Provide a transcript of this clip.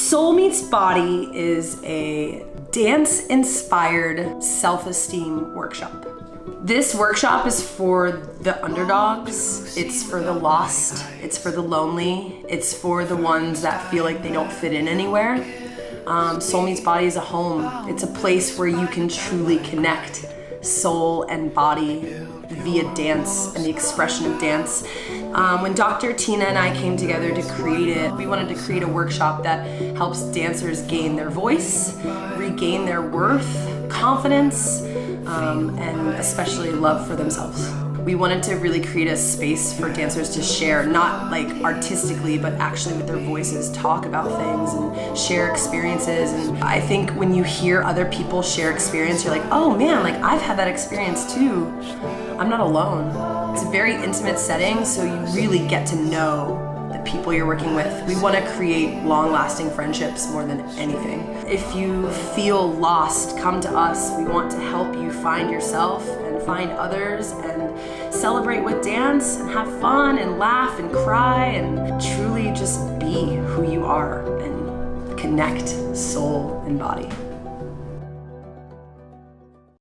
Soul Meets Body is a dance-inspired self-esteem workshop. This workshop is for the underdogs, it's for the lost, it's for the lonely, it's for the ones that feel like they don't fit in anywhere. Soul Meets Body is a home. It's a place where you can truly connect soul and body via dance and the expression of dance. When Dr. Tina and I came together to create it, we wanted to create a workshop that helps dancers gain their voice, regain their worth, confidence, and especially love for themselves. We wanted to really create a space for dancers to share, not like artistically, but actually with their voices, talk about things and share experiences. And I think when you hear other people share experience, you're like, oh man, like I've had that experience too. I'm not alone. It's a very intimate setting, so you really get to know the people you're working with. We want to create long-lasting friendships more than anything. If you feel lost, come to us. We want to help you find yourself and find others and celebrate with dance and have fun and laugh and cry and truly just be who you are and connect soul and body.